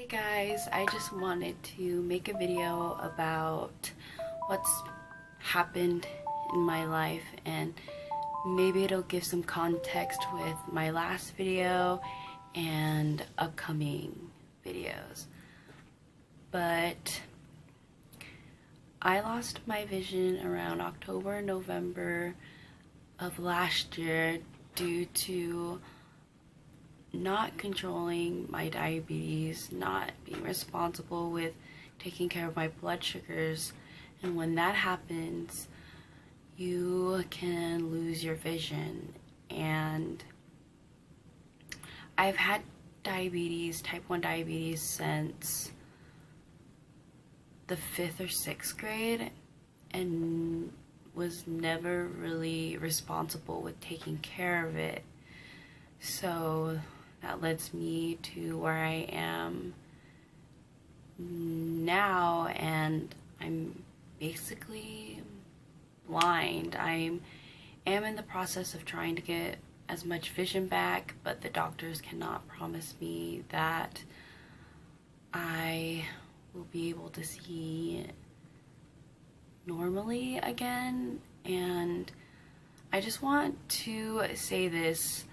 Hey guys, I just wanted to make a video about what's happened in my life, and maybe it'll give some context with my last video and upcoming videos. But I lost my vision around October, November of last year due to not controlling my diabetes, not being responsible with taking care of my blood sugars. And when that happens, you can lose your vision. And I've had diabetes, type 1 diabetes, since the 5th or 6th grade, and was never really responsible with taking care of it. So that leads me to where I am now, and I'm basically blind. I am in the process of trying to get as much vision back, but the doctors cannot promise me that I will be able to see normally again. And I just want to say this,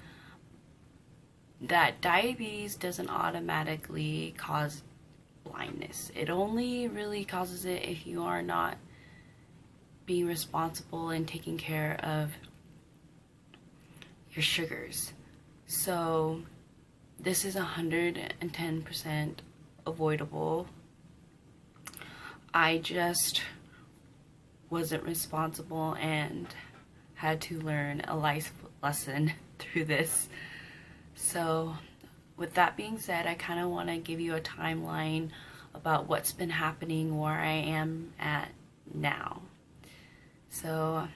that diabetes doesn't automatically cause blindness. It only really causes it if you are not being responsible and taking care of your sugars. So this is 110% avoidable. I just wasn't responsible and had to learn a life lesson through this. So with that being said, I kind of want to give you a timeline about what's been happening where I am at now. So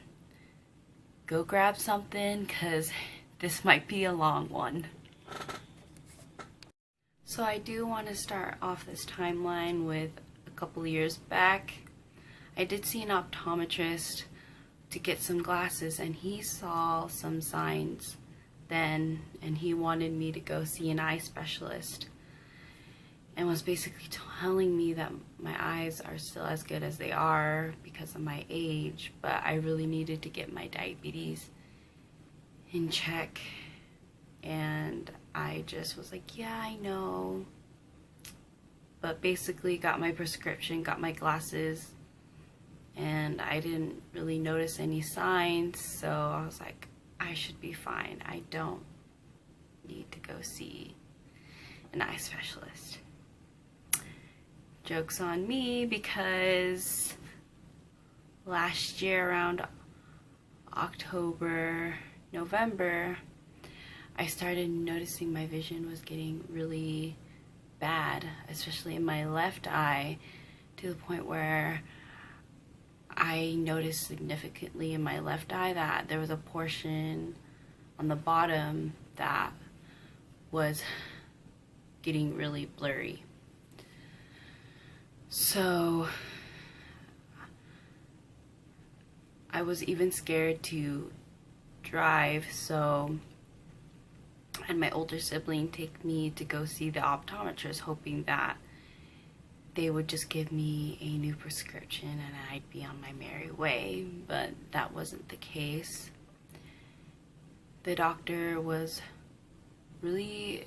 go grab something, because this might be a long one. So I do want to start off this timeline with a couple of years back. I did see an optometrist to get some glasses, and he saw some signs then, and he wanted me to go see an eye specialist, and was basically telling me that my eyes are still as good as they are because of my age, but I really needed to get my diabetes in check. And I just was like, yeah, I know. But basically got my prescription, got my glasses, and I didn't really notice any signs, so I was like, I should be fine. I don't need to go see an eye specialist. Joke's on me, because last year around October, November, I started noticing my vision was getting really bad, especially in my left eye, to the point where I noticed significantly in my left eye that there was a portion on the bottom that was getting really blurry. So I was even scared to drive, so I had my older sibling take me to go see the optometrist, hoping that they would just give me a new prescription and I'd be on my merry way, but that wasn't the case. The doctor was really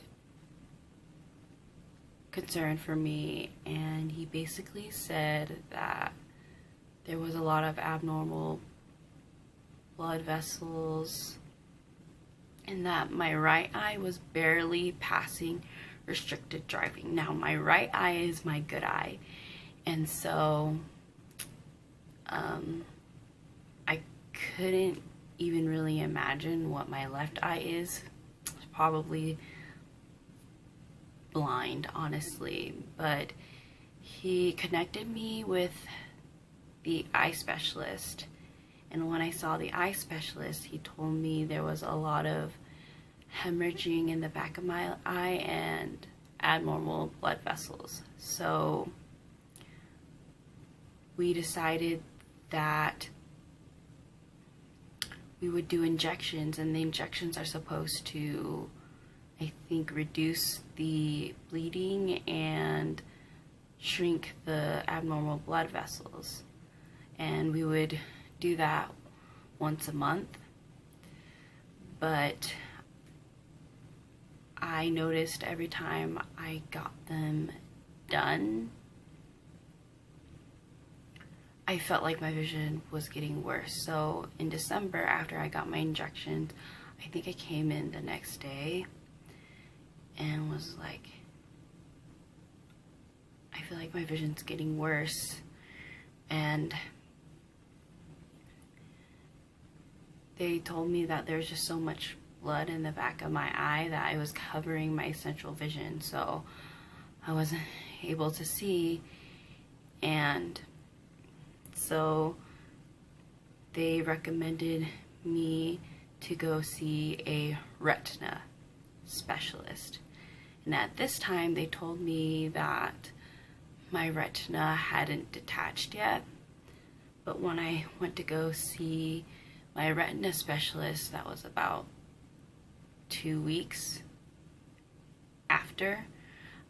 concerned for me, and he basically said that there was a lot of abnormal blood vessels, and that my right eye was barely passing restricted driving. Now, my right eye is my good eye, and so I couldn't even really imagine what my left eye is. It's probably blind, honestly. But he connected me with the eye specialist, and when I saw the eye specialist, he told me there was a lot of hemorrhaging in the back of my eye and abnormal blood vessels. So we decided that we would do injections, and the injections are supposed to, I think, reduce the bleeding and shrink the abnormal blood vessels. And we would do that once a month. But I noticed every time I got them done, I felt like my vision was getting worse. So in December, after I got my injections, I think I came in the next day and was like, I feel like my vision's getting worse. And they told me that there's just so much blood in the back of my eye that I was covering my central vision, so I wasn't able to see. And so they recommended me to go see a retina specialist. And at this time, they told me that my retina hadn't detached yet. But when I went to go see my retina specialist, that was about 2 weeks after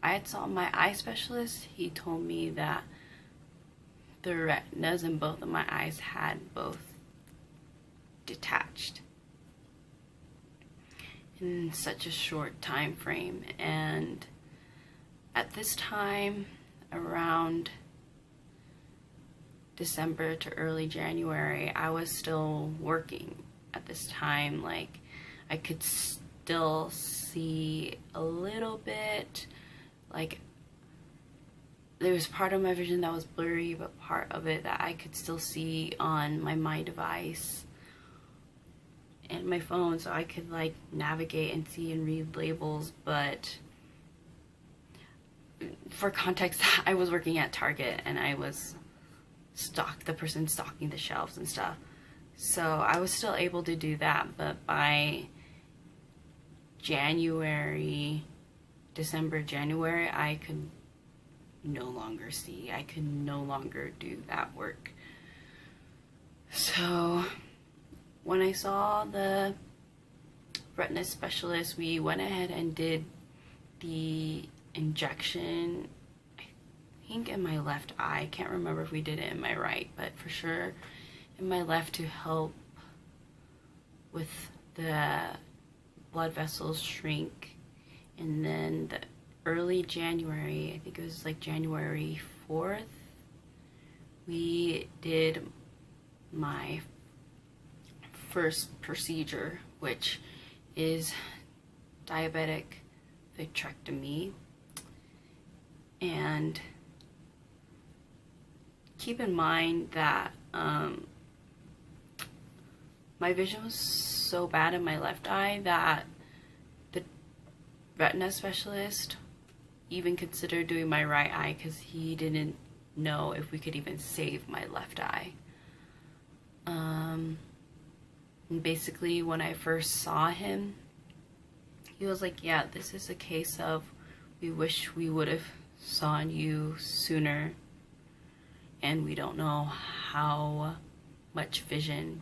I had saw my eye specialist, he told me that the retinas in both of my eyes had both detached in such a short time frame. And at this time, around December to early January, I was still working at this time. Like, I could still see a little bit. Like, there was part of my vision that was blurry, but part of it that I could still see on my device and my phone, so I could like navigate and see and read labels. But for context, I was working at Target and I was the person stocking the shelves and stuff, so I was still able to do that. But by December, January, I could no longer see. I could no longer do that work. So when I saw the retina specialist, we went ahead and did the injection, I think in my left eye. I can't remember if we did it in my right, but for sure in my left, to help with the blood vessels shrink. And then the early January, I think it was like January 4th, we did my first procedure, which is diabetic vitrectomy. And keep in mind that my vision was so bad in my left eye that the retina specialist even considered doing my right eye because he didn't know if we could even save my left eye. And basically, when I first saw him, he was like, yeah, this is a case of, we wish we would have saw you sooner, and we don't know how much vision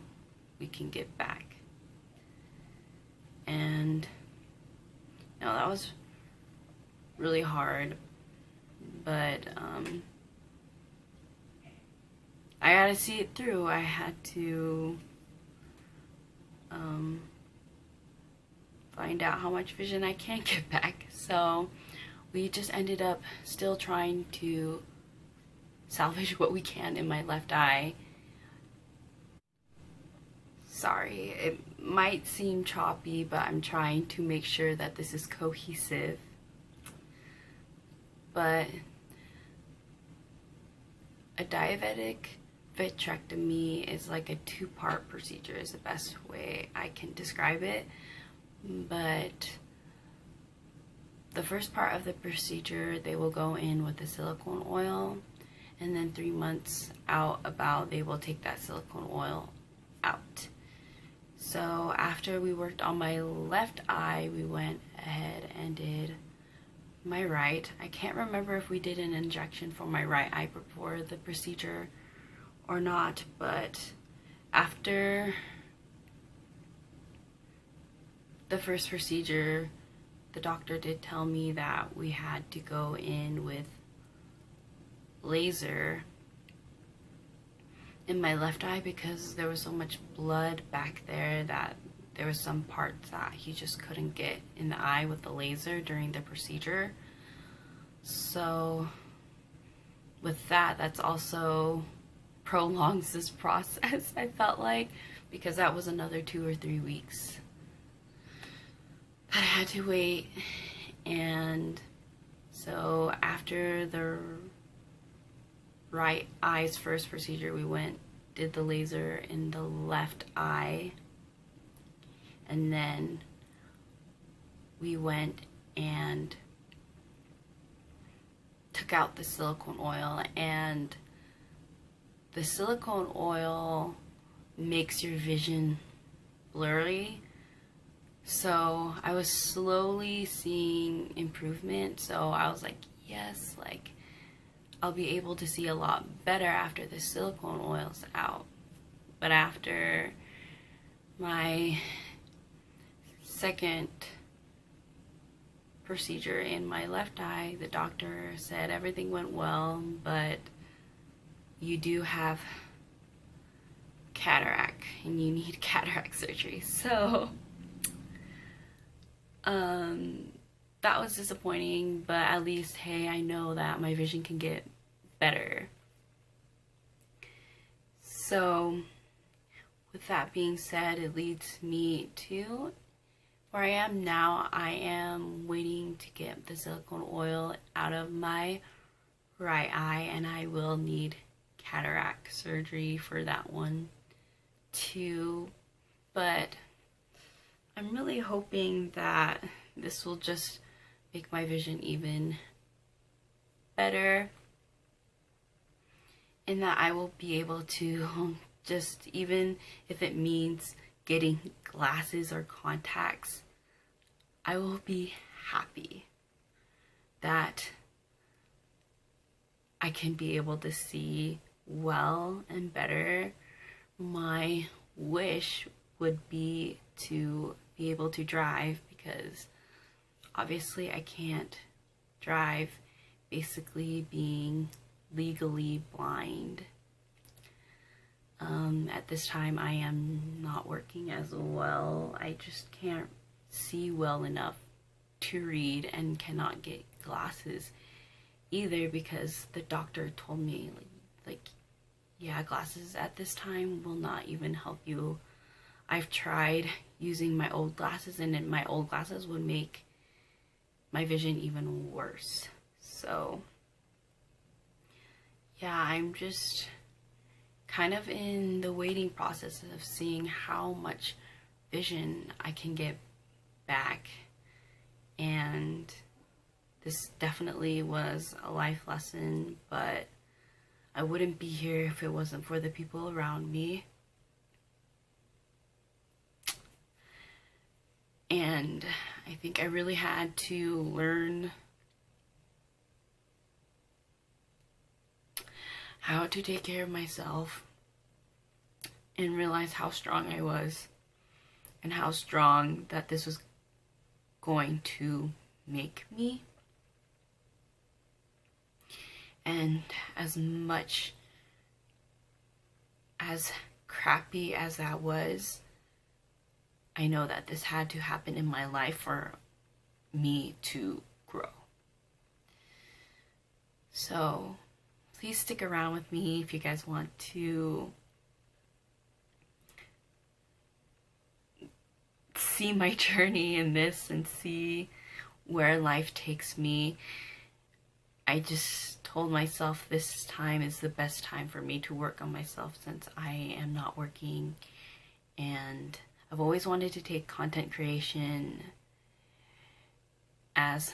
we can get back. And you know, that was really hard, but I had to see it through. I had to find out how much vision I can get back. So we just ended up still trying to salvage what we can in my left eye. Sorry, it might seem choppy, but I'm trying to make sure that this is cohesive. But a diabetic vitrectomy is like a two-part procedure, is the best way I can describe it. But the first part of the procedure, they will go in with the silicone oil, and then 3 months out about, they will take that silicone oil out. So after we worked on my left eye, we went ahead and did my right. I can't remember if we did an injection for my right eye before the procedure or not, but after the first procedure, the doctor did tell me that we had to go in with laser in my left eye because there was so much blood back there that there was some parts that he just couldn't get in the eye with the laser during the procedure. So with that, that's also prolongs this process, I felt like, because that was another 2 or 3 weeks that I had to wait. And so after the right eye's first procedure, we did the laser in the left eye, and then we went and took out the silicone oil, and the silicone oil makes your vision blurry. So I was slowly seeing improvement, so I was like, yes, like I'll be able to see a lot better after the silicone oil's out. But after my second procedure in my left eye, the doctor said everything went well, but you do have cataract and you need cataract surgery. So that was disappointing, but at least, hey, I know that my vision can get better. So with that being said, it leads me to where I am now. I am waiting to get the silicone oil out of my right eye, and I will need cataract surgery for that one too. But I'm really hoping that this will just make my vision even better, and that I will be able to just, even if it means getting glasses or contacts, I will be happy that I can be able to see well and better. My wish would be to be able to drive, because obviously I can't drive, basically being legally blind. At this time I am not working as well. I just can't see well enough to read, and cannot get glasses either, because the doctor told me like yeah, glasses at this time will not even help you. I've tried using my old glasses, and then my old glasses would make my vision even worse. So yeah, I'm just kind of in the waiting process of seeing how much vision I can get back. And this definitely was a life lesson, but I wouldn't be here if it wasn't for the people around me. And I think I really had to learn how to take care of myself and realize how strong I was, and how strong that this was going to make me. And as much as crappy as that was, I know that this had to happen in my life for me to grow. So please stick around with me if you guys want to see my journey in this and see where life takes me. I just told myself this time is the best time for me to work on myself, since I am not working, and I've always wanted to take content creation as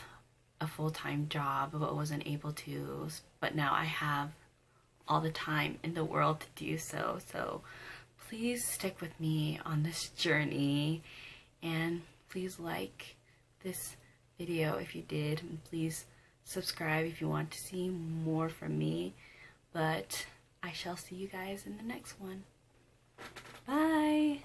a full-time job, but wasn't able to. But now I have all the time in the world to do so. So please stick with me on this journey, and please like this video if you did, and please subscribe if you want to see more from me. But I shall see you guys in the next one. Bye!